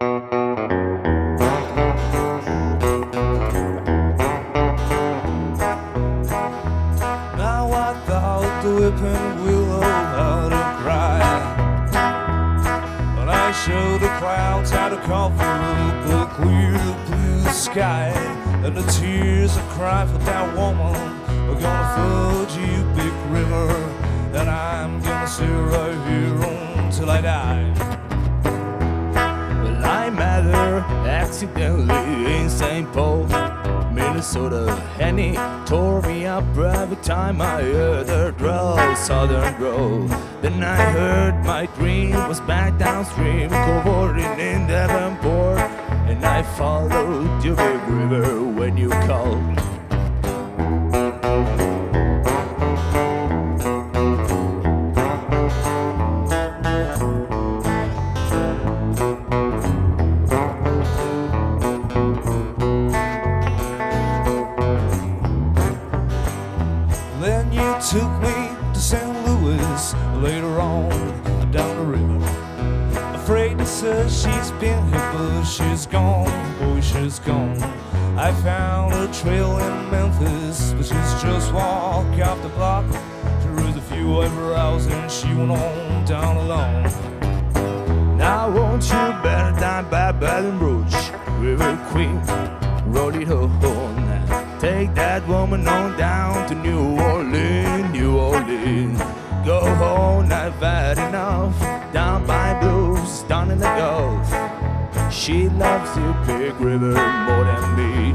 Now I thought the whipping willow how to cry, but I show the clouds how to cover the clear blue sky, and the tears I cry for that woman are gonna flood you, big river, and I'm gonna stay right here until I die. Well, I met her accidentally in St. Paul, Minnesota, and he tore me up every time I heard her draw southern drawl. Then I heard my dream was back downstream, covering in Davenport, and I followed your big river when you called. Then you took me to St. Louis later on down the river. Afraid to say she's been here, but she's gone, boy, she's gone. I found a trail in Memphis, but she's just walked off the block. She raised a few eyebrows and she went on down alone. Now won't you better die by Baton Rouge, River Queen, roll it home. Take that woman on down to New Orleans, New Orleans. Go home, I've had enough. Down by Blues, down in the Gulf. She loves you, big river, more than me.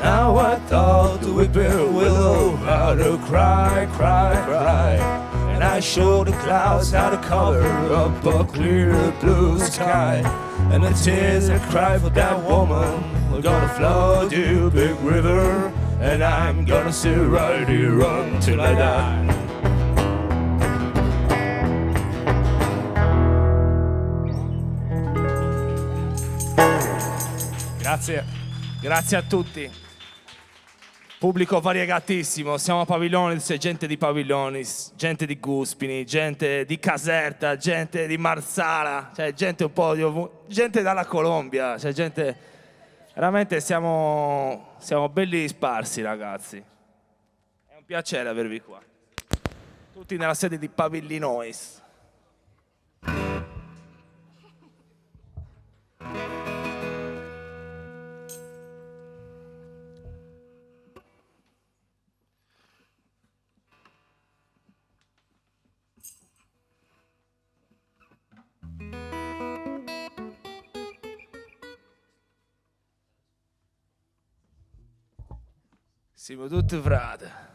Now I thought the whipping willow how to cry, cry, cry, and I showed the clouds how to cover up a clear blue sky, and the tears I cry for that woman are gonna flood you, big river, and I'm gonna sit right here until I die. Grazie, grazie a tutti. Pubblico variegatissimo, siamo a Pavillonis, c'è gente di Pavillonis, gente di Guspini, gente di Caserta, gente di Marsala, c'è gente un po' di ovunque, gente dalla Colombia, c'è gente... Veramente siamo belli sparsi, ragazzi. È un piacere avervi qua. Tutti nella sede di Pavillinois. Siamo tutti frate.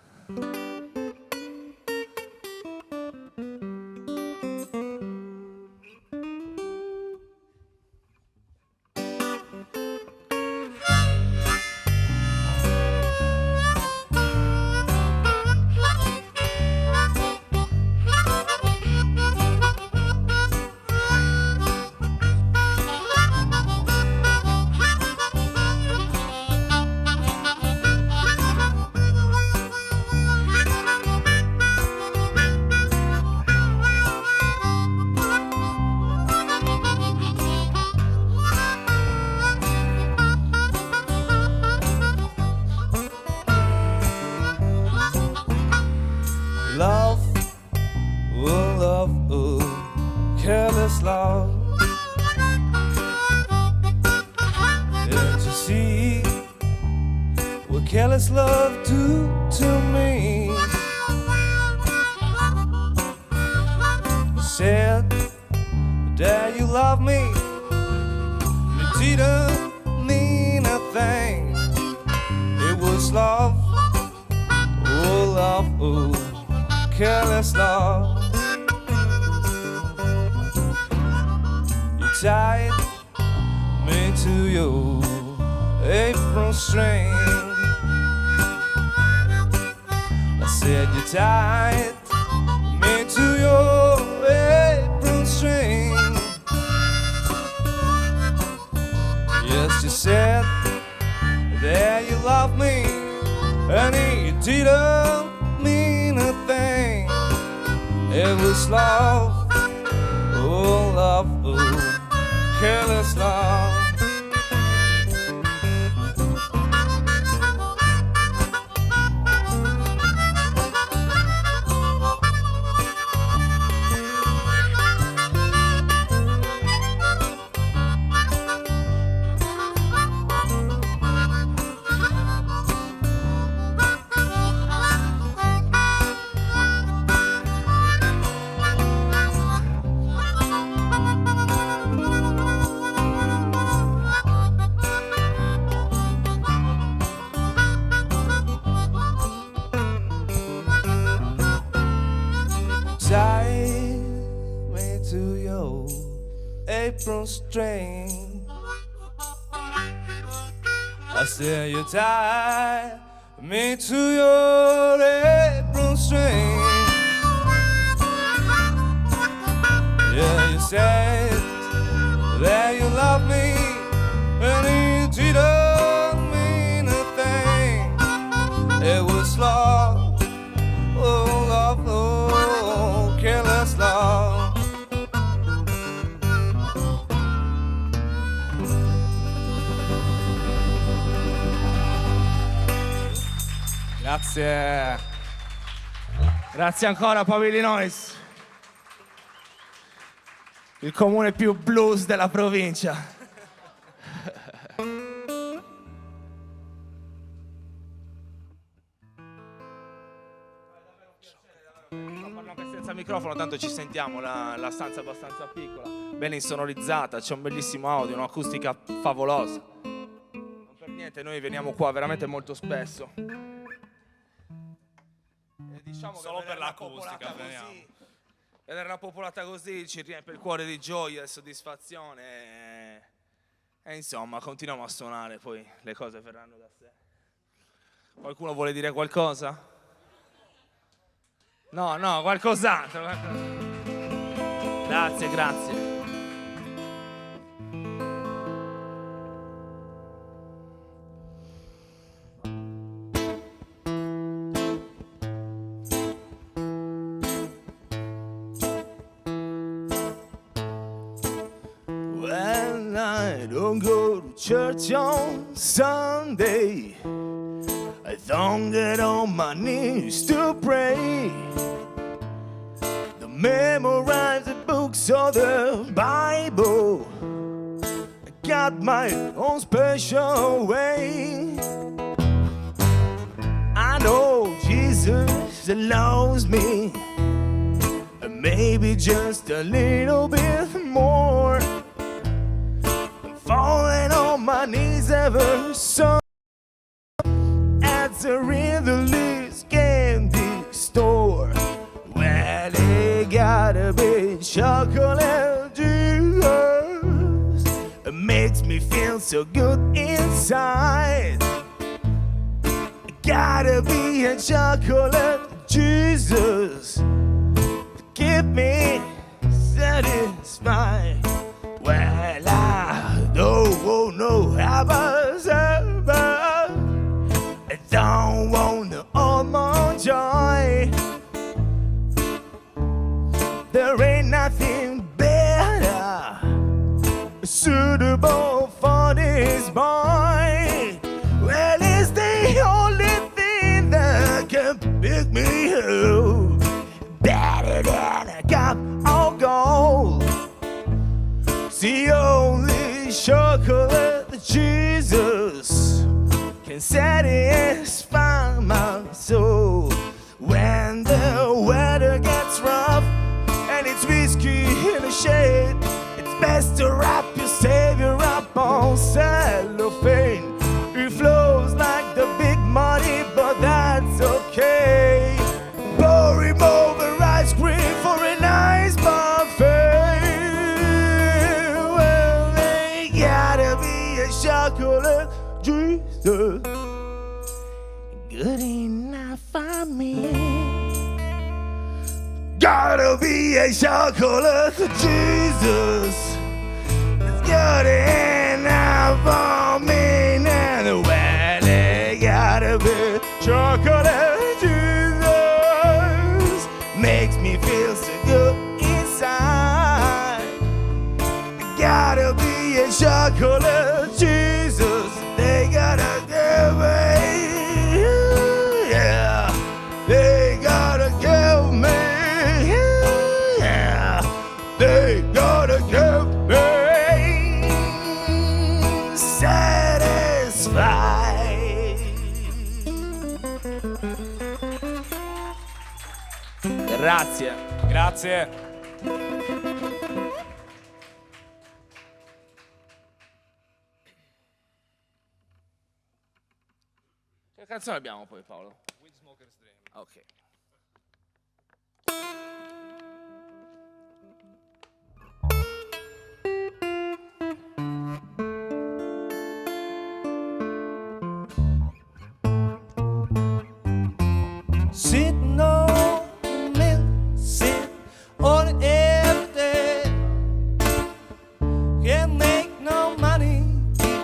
Love, oh love, oh, careless love. Can't you see what careless love do to me? You said that you love me, it didn't mean a thing. It was love, oh love, oh, careless love. You tied me to your apron string. I said you tied me to your apron string. She said that you love me, and it didn't mean a thing. It was love, oh love, oh careless love. Tie me to your apron string. I said you tie me to your apron string. Yeah, you said that you love me, and it didn't mean a thing. It was love, oh love, oh careless love. Grazie. Grazie ancora Pavillinois, il comune più blues della provincia. Parlo anche senza microfono, tanto ci sentiamo, la stanza è abbastanza piccola, ben insonorizzata, c'è un bellissimo audio, un'acustica favolosa. Non per niente noi veniamo qua veramente molto spesso. E diciamo Solo che per l'acustica veniamo. vedere la popolata così ci riempie il cuore di gioia e soddisfazione e insomma continuiamo a suonare, poi le cose verranno da sé. Qualcuno vuole dire qualcosa? No, qualcos'altro. Grazie, grazie. When I don't go to church on Sunday, I don't get on my knees to pray. To memorize the books of the Bible, I got my own special way. I know Jesus loves me, and maybe just a little bit more. Falling on my knees ever so at the Riddler's candy store. Well, they got a big chocolate juice. It makes me feel so good inside. Gotta be a chocolate Jesus to keep me satisfied. Well, I don't know how I don't want to own my joy. There ain't nothing better suitable for this boy. Well, it's the only thing that can pick me up. Better than a cup of gold. It's the only chocolate that Jesus can satisfy my soul. When the weather gets rough and it's whiskey in the shade, it's best to wrap your savior up on cellophane. It flows like the big money, but that's okay. Pour him over ice cream for a nice buffet. Well, they gotta be a chocolate Jesus, good enough for me. Gotta be a chocolate Jesus, it's good enough. performing and where they gotta be. Chocolate Jesus makes me feel so good inside. Gotta be a chocolate Jesus. They gotta give me, yeah. They gotta give me, yeah. They gotta give me satisfied. Grazie. Grazie. Che canzone abbiamo poi, Paolo? Wind Smoker's Dream. Ok. Sitting on the mill, sit on it every day. Can't make no money, keep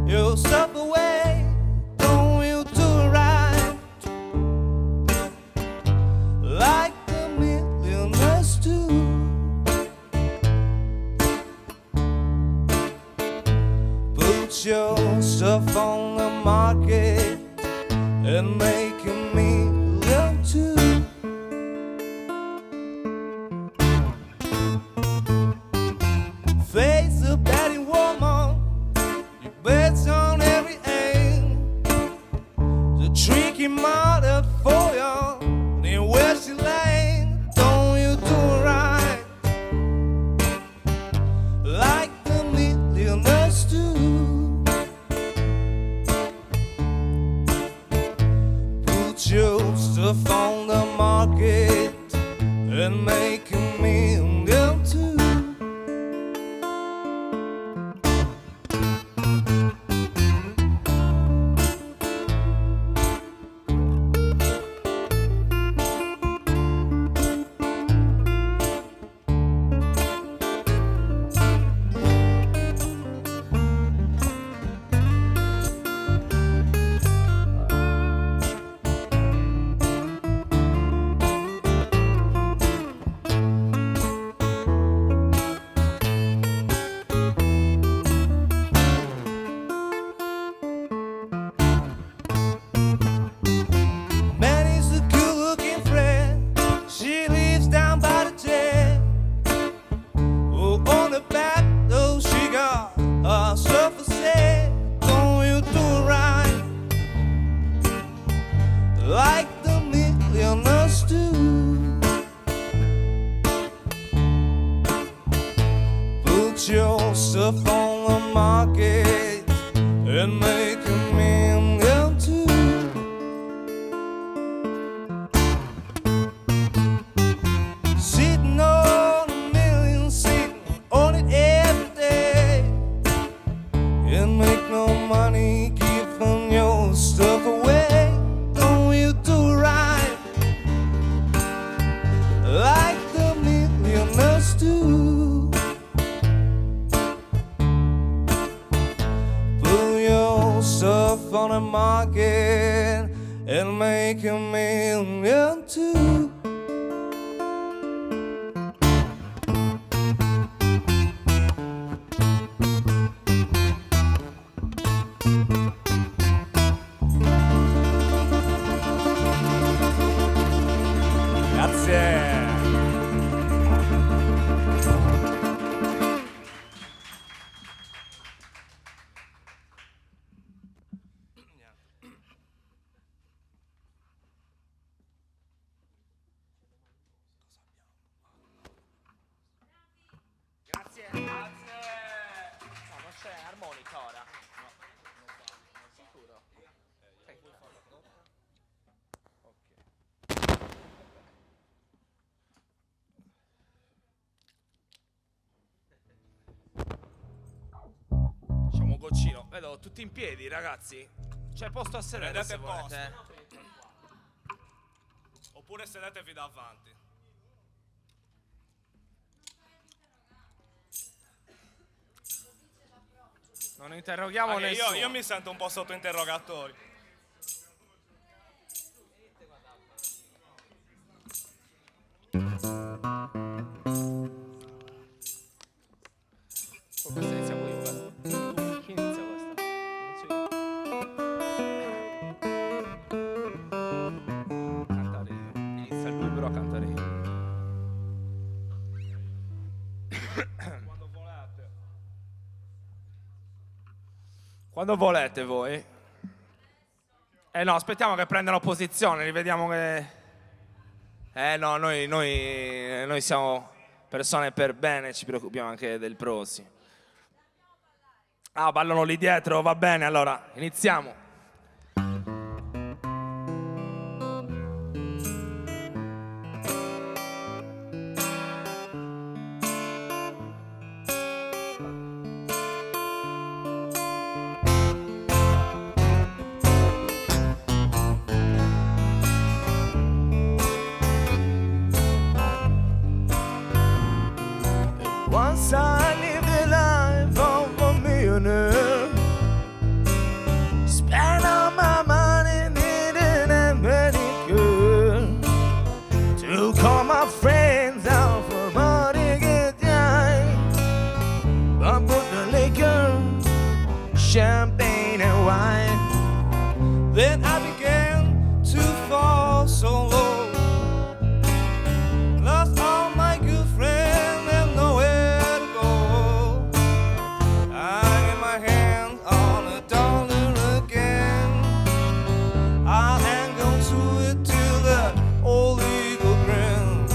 yourself away. Don't you do it right, like the millionaires do. Put your stuff on the market and make a million too. Face a betting woman, you bet on every aim. The tricky model for you, in West Lane. Don't you do it right, like the millionaires do. Put your stuff on the market and make a million too. Manny's a good-looking friend. She lives down by the jet. Oh, on the back, though, she got herself a set. Don't you do it right, like the millionaires do. Put your stuff on the market and make a million too. Sitting on a million, sitting on it every day. And make no money, giving your stuff away. Don't you do it right, like the millionaires do. Put your stuff on the market and make a million too. Grazie. Grazie. Grazie. No, non c'è armonica ora. Sicuro? Facciamo un goccino. Vedo tutti in piedi, ragazzi. C'è posto a sedere Prendete se volete. posto. Oppure sedetevi davanti. Non interroghiamo nessuno. Io mi sento un po' sotto interrogatorio. Oh, questa iniziamo io, guarda. Chi inizia questa? Inizio io. Cantare io. Inizia lui però a cantare io. Quando volete. Quando volete voi. No, aspettiamo che prendano posizione, rivediamo che... no, noi siamo persone per bene, ci preoccupiamo anche del prossimo. Ah, ballano lì dietro, va bene, allora, iniziamo. Once I lived the life of a millionaire. Spent all my money, didn't have any good. Took all my friends out for money get time. But put the liquor, champagne and wine. Then I began to fall so low. Lost all my good friends and nowhere to go. I get my hands on $1 again. I'll hang on to it till that old eagle grin.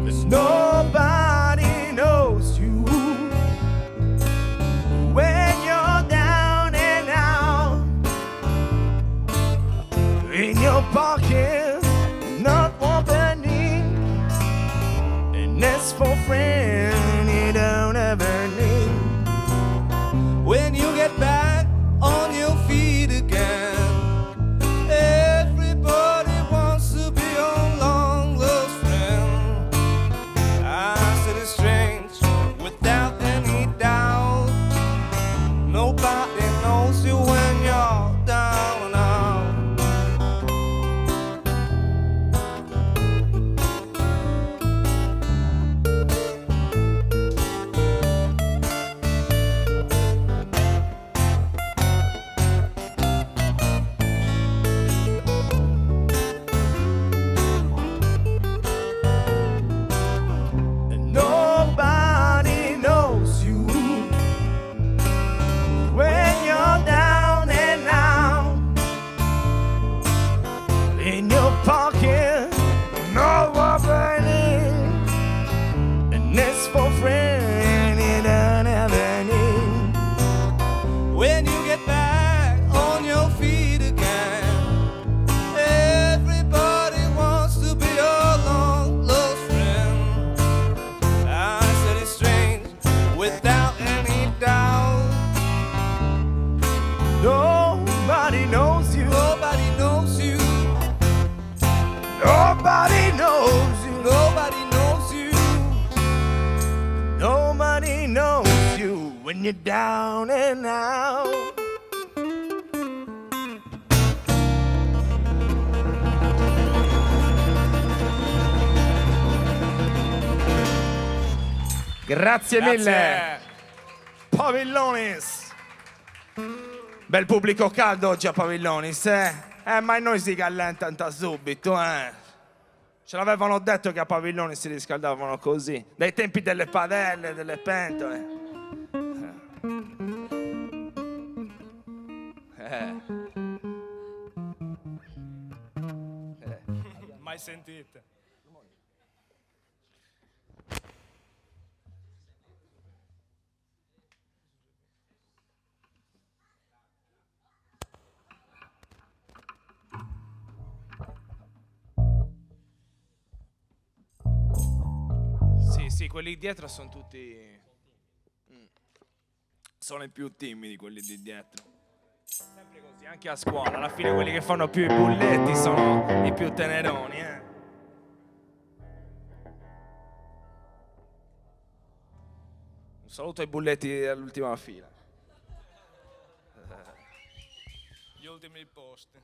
'Cause nobody knows you when you're down and out. In your pocket, not one penny. And as for friends, you don't ever need. When you get back on your feet again, everybody wants to be your long lost friend. I said it's strange, without any doubt. Nobody knows you when you're down and out. And nobody knows you when you're down and out. In your pocket, no one burning. And as for friends, you don't have any. When you get back on your feet again, everybody wants to be your long lost friend. I said it's strange, without any doubt. Nobody knows you. Nobody knows you. Nobody knows you. Nobody knows you. Nobody knows you when you're down and out. Grazie mille. Grazie. Pavillonis. Bel pubblico caldo oggi a Pavillonis, ma noi si callentano subito, Ce l'avevano detto che a Pavillonis si riscaldavano così, dai tempi delle padelle, delle pentole. Mai sentite. Sì, quelli dietro sono tutti... Sono i più timidi quelli di dietro. Sempre così, anche a scuola. Alla fine quelli che fanno più i bulletti sono i più teneroni, Un saluto ai bulletti all'ultima fila. ultimi posti.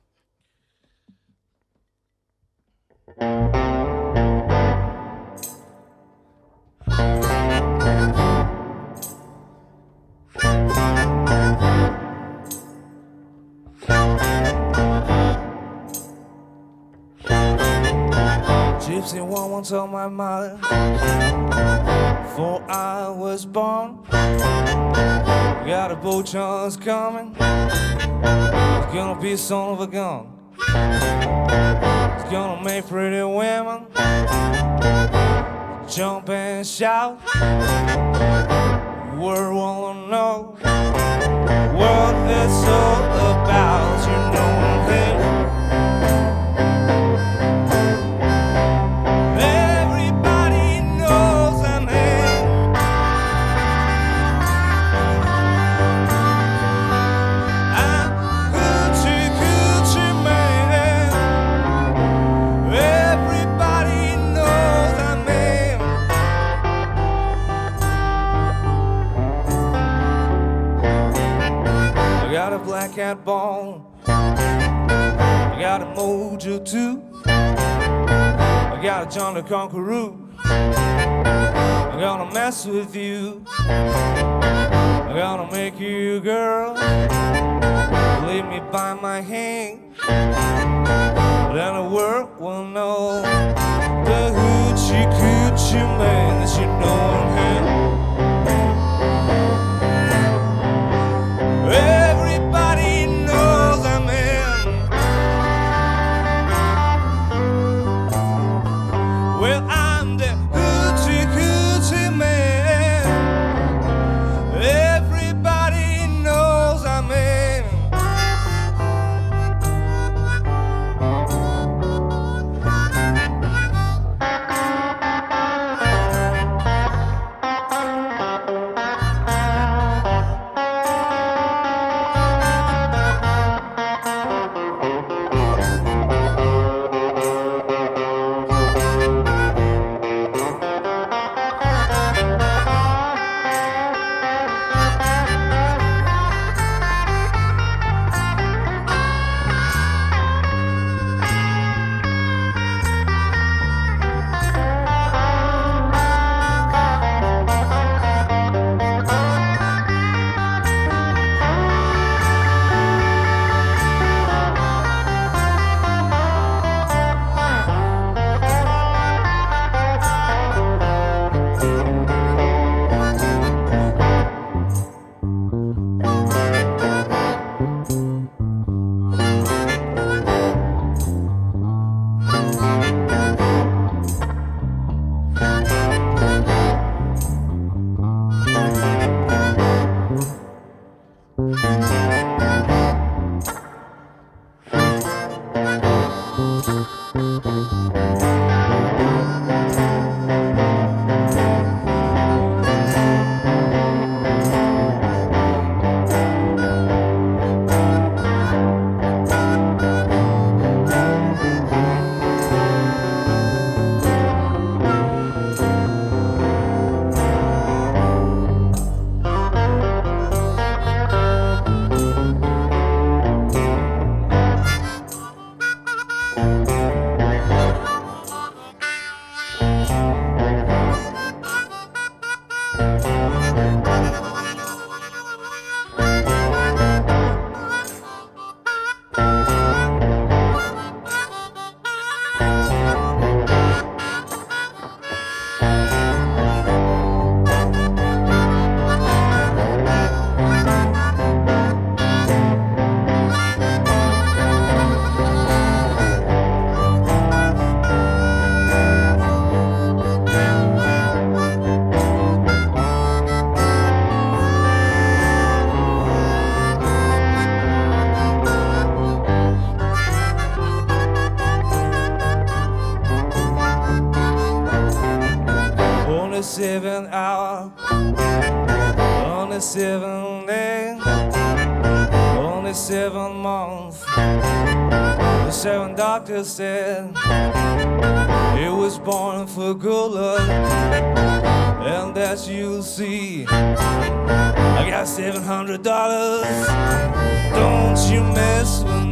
Gypsy woman told my mother before I was born, got a boat chance coming. It's gonna be son of a gun. It's gonna make pretty women jump and shout. The world wanna know what it's all about. You know what I'm saying? Everybody knows I'm here. I'm Coochie Coochie Man. Everybody knows I'm here. I got a black cat bone. I got a mojo too. I got a John the Conqueror. I'm gonna mess with you. I'm gonna make you a girl. Leave me by my hand. Then the world will know the hoochie coochie man that you know I'm here. Everybody knows I'm in. Well, I'm the hoochie coochie man. Everybody knows I'm in. On the 7th hour, on the 7th day, on the 7th month, the 7th doctor said it was born for good luck, and as you'll see, I got $700. Don't you mess with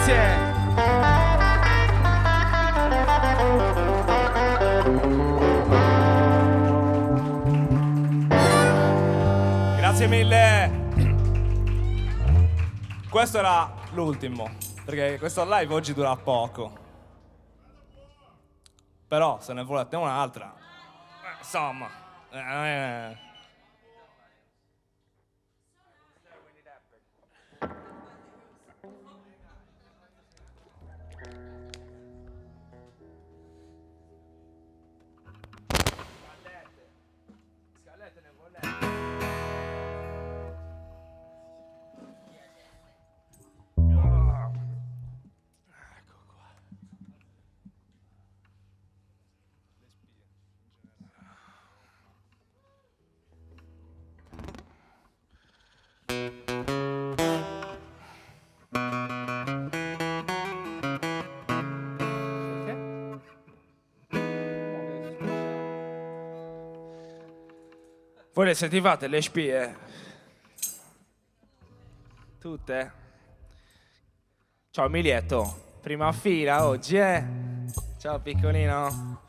Grazie. Grazie mille. Questo era l'ultimo, perché questo live oggi dura poco. Però se ne volete un'altra, insomma. Voi le sentivate le spie? Tutte? Ciao Emilietto, prima fila oggi, Ciao piccolino.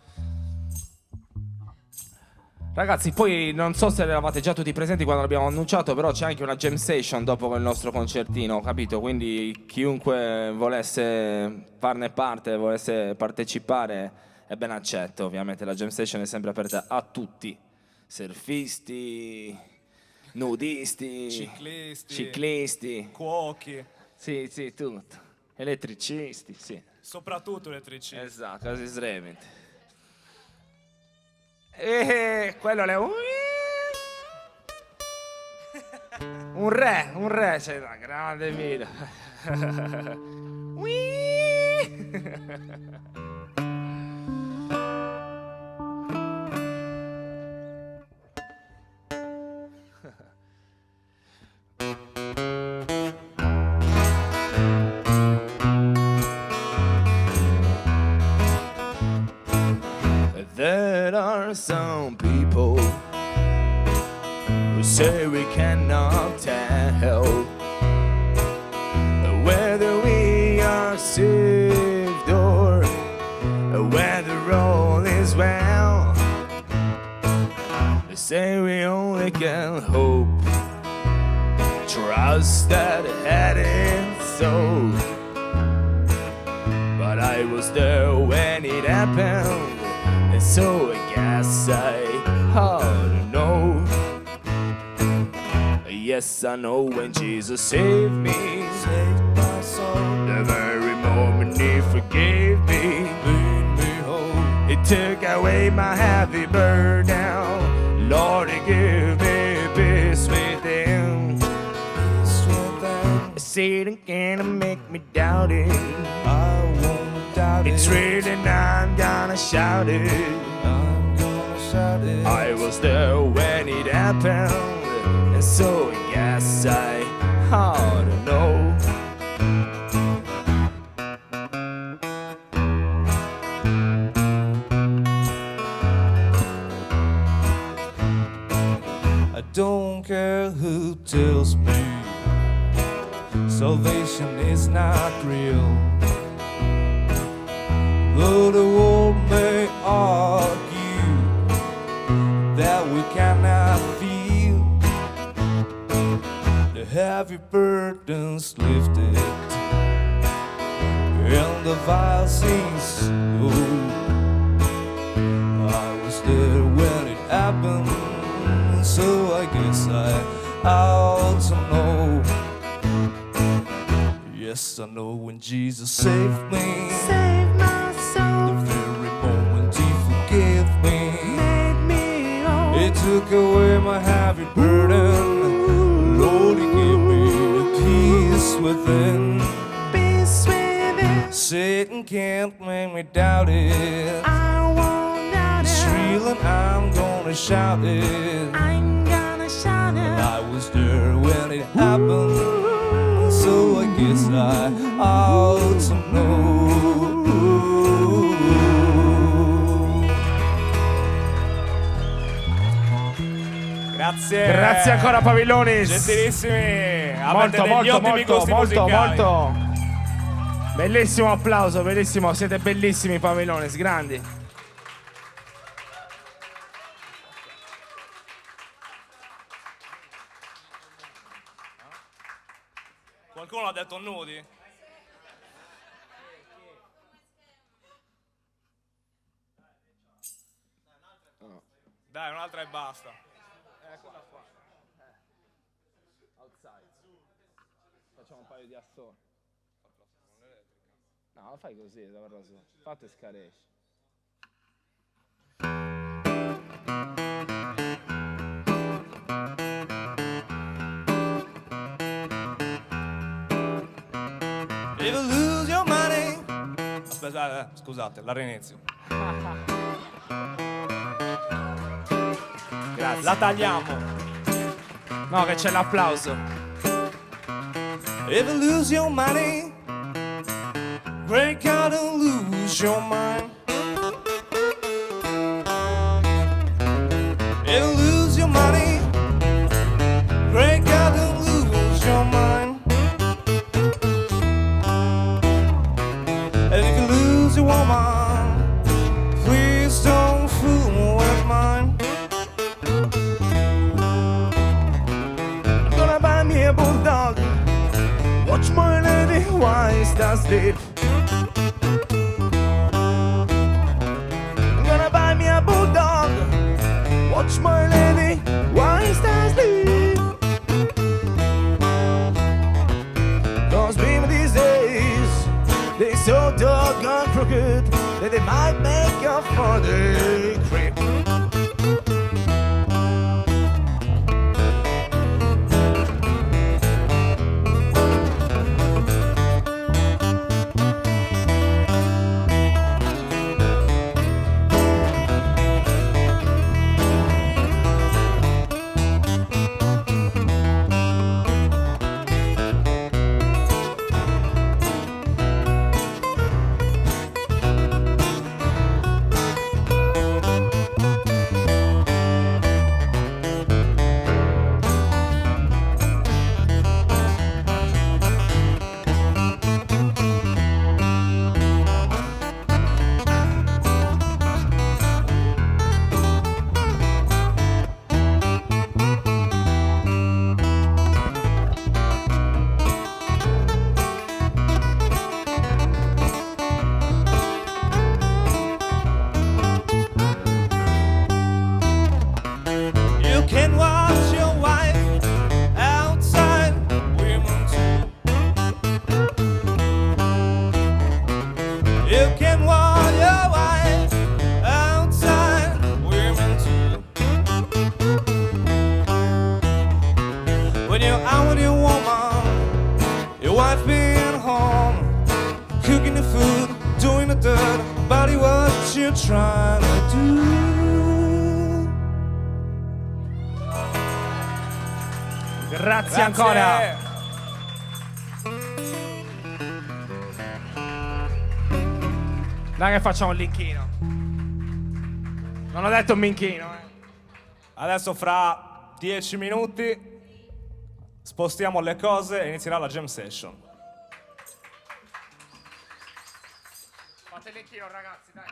Ragazzi, poi non so se eravate già tutti presenti quando l'abbiamo annunciato, però c'è anche una jam session dopo il nostro concertino, capito? Quindi chiunque volesse farne parte, volesse partecipare, è ben accetto. Ovviamente la jam session è sempre aperta a tutti. Surfisti, nudisti, ciclisti, Cuochi, sì, tutto. Elettricisti, sì. soprattutto elettricisti. Esatto, così srevent. Quello è un re, c'è una grande vita. There are some people who say we cannot tell whether we are saved or whether all is well. They say we only can hope, trust that had it so. But I was there when it happened, and so I guess I ought to know. Yes, I know when Jesus saved me, Saved my soul, the very moment He forgave me, made me whole. He took away my heavy burden. Lord, He gave me peace within. Peace within, Satan can't make me doubt it. I won't doubt It's it. written, I'm gonna shout it. I'm gonna shout it. I was there when it happened, and so I guess I ought to know. I don't care who tells me salvation is not real. Though the world may argue that we cannot feel the heavy burdens lifted and the vile scenes go. I was there when it happened, so I guess I ought to know. Yes, I know when Jesus saved me, Save my soul, the very moment He forgave me, made me whole. He took away my heavy burden. Lord, He gave me peace within. Peace within, Satan can't make me doubt it. I won't doubt It's it. real and I'm gonna shout it. I'm gonna shout it. I was there when it happened, so I guess I ought to know. Grazie. Grazie ancora Pavillonis. Gentilissimi. Avete Molto, degli molto, ottimi molto, gusti molto, musicali. molto. Bellissimo applauso, bellissimo, siete bellissimi Pavilones, grandi. Qualcuno ha detto nudi? Dai, un'altra e basta. Eccola qua. Outside. Facciamo un paio di assoni. No, fai così, fate scaresci. If you lose your money. Aspetta, scusate, la rinizio. Grazie. La tagliamo. No, che c'è l'applauso. If you lose your money, break out and lose your mind. If you lose your money, break out and lose your mind. And if you lose your woman, please don't fool with mine. I'm gonna buy me a bulldog. Watch my lady while he does sleep. I'm gonna buy me a bulldog. Watch my lady while he does sleep. Cause baby these days, they so doggone crooked that they might make a funny creep. You can watch your wife outside, women too. You can watch your wife outside, women too. When you're out with your woman, your wife being home, cooking the food, doing the dirt, buddy, what you trying to do? Grazie ancora. Dai che facciamo un linkino. Non ho detto un minchino, Adesso fra 10 minuti spostiamo le cose e inizierà la jam session. Fate il linkino ragazzi, dai.